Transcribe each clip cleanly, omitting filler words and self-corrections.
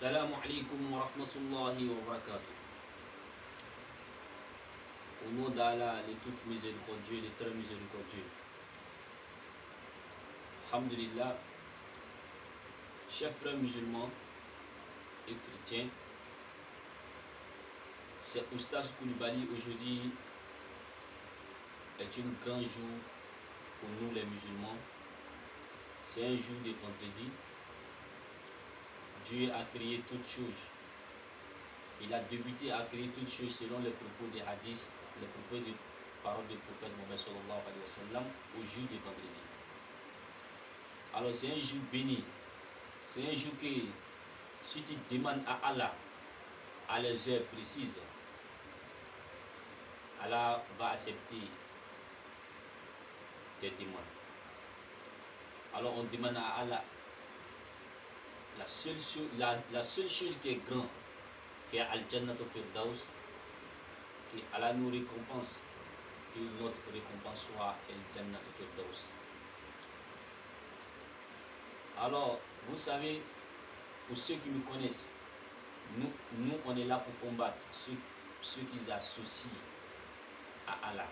Assalamu alaikum wa rahmatullahi wa barakatuh. Au nom d'Allah, le tout miséricordieux, le très miséricordieux. Alhamdulillah, chers frères musulmans et chrétiens, c'est Oustaz Koulibaly. Aujourd'hui est un grand jour pour nous les musulmans. C'est un jour de vendredi. Dieu a créé toutes choses. Il a débuté à créer toutes choses selon les propos des hadiths, les propos des paroles du prophète Mohammed sallallahu alayhi wa sallam au jour de vendredi. Alors c'est un jour béni. C'est un jour que si tu demandes à Allah à les heures précises, Allah va accepter tes demandes. Alors on demande à Allah la seule chose qui est grande, qui est Al-Jannatu Firdaus, que Allah nous récompense, que notre récompense soit Al-Jannatu Firdaus. Alors, vous savez, pour ceux qui me connaissent, nous on est là pour combattre ceux qui associent à Allah.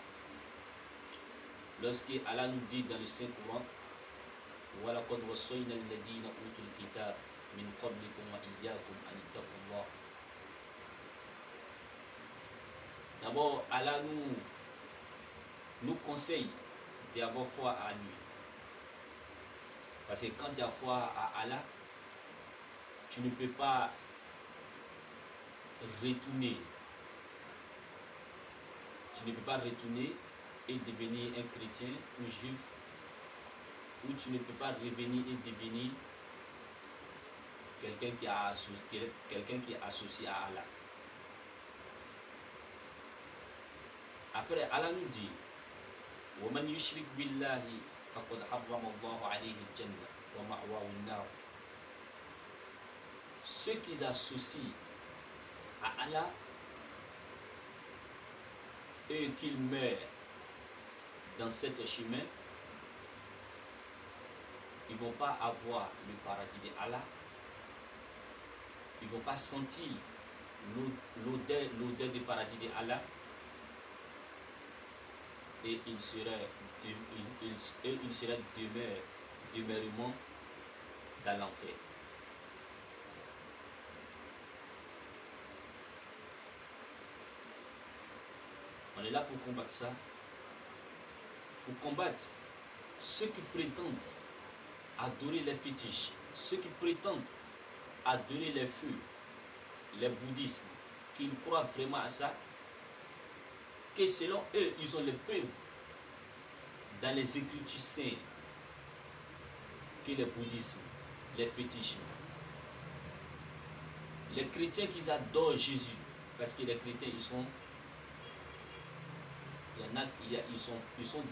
Lorsque Allah nous dit dans le Saint-Coran, وَلَقَدْ وَصَّيْنَا الَّذِينَ أُوتُوا الْكِتَابَ مِنْ قَبْلِكُمْ وَإِيَّاكُمْ أَنِ اتَّقُوا اللَّهَ. D'abord, Allah nous conseille d'avoir foi à lui. Parce que quand tu as foi à Allah, tu ne peux pas retourner. Tu ne peux pas retourner et devenir un chrétien ou juif, ou tu ne peux pas revenir et devenir quelqu'un qui est associé à Allah. Après, Allah nous dit وَمَنْ يُشْرِكْ بِاللَّهِ فَقَدْ حَرَّمَ اللَّهُ عَلَيْهِ الْجَنَّةَ وَمَأْوَاهُ النَّارُ. Ceux qui associent à Allah et qu'ils meurent dans cet chemin, ils ne vont pas avoir le paradis de Allah. Ils ne vont pas sentir l'odeur du paradis de Allah. Et ils seraient demeurement dans l'enfer. On est là pour combattre ça. Pour combattre ceux qui prétendent adorer les fétiches, ceux qui prétendent adorer les feux, les bouddhistes, qui croient vraiment à ça, que selon eux, ils ont les preuves dans les écritures saintes que le bouddhisme, les fétiches, les chrétiens qui adorent Jésus, parce que les chrétiens ils sont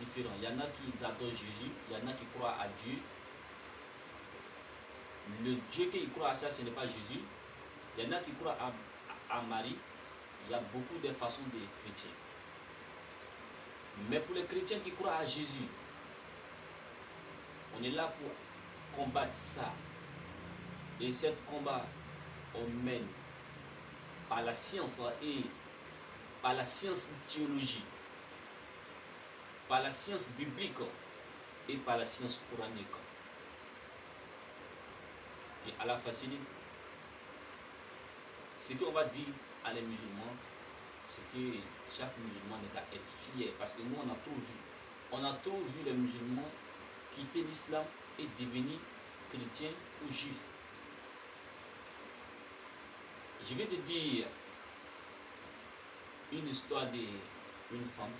différents. Il y en a qui adorent Jésus, il y en a qui croient à Dieu. Le Dieu qu'ils croient à ça, ce n'est pas Jésus. Il y en a qui croient à Marie. Il y a beaucoup de façons de chrétiens. Mais pour les chrétiens qui croient à Jésus, on est là pour combattre ça. Et ce combat, on mène par la science et par la science théologique, par la science biblique et par la science coranique. Et à la facilite, ce qu'on va dire à les musulmans, c'est que chaque musulman n'est qu'à être fier. Parce que nous, on a trop vu. On a trop vu les musulmans quitter l'islam et devenir chrétiens ou juifs. Je vais te dire une histoire d'une femme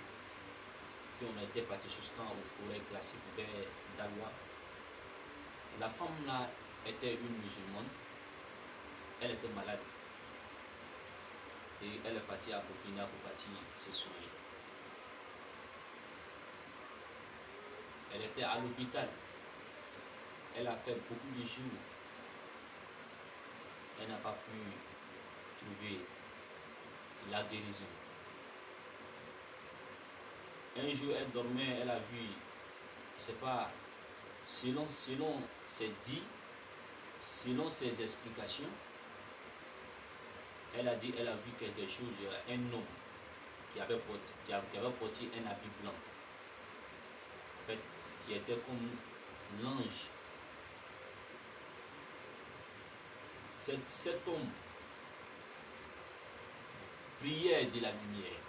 qui on a été parti jusqu'en au forêt classique vers Dawa. La femme là était une musulmane. Elle était malade. Et elle est partie à Burkina pour partir se soigner. Elle était à l'hôpital. Elle a fait beaucoup de jours. Elle n'a pas pu trouver la guérison. Un jour, elle dormait, elle a vu, c'est pas, selon ses dits, selon ses explications, Elle a dit, elle a vu quelque chose, un homme qui avait porté un habit blanc. En fait, qui était comme l'ange. Cet homme brillait de la lumière.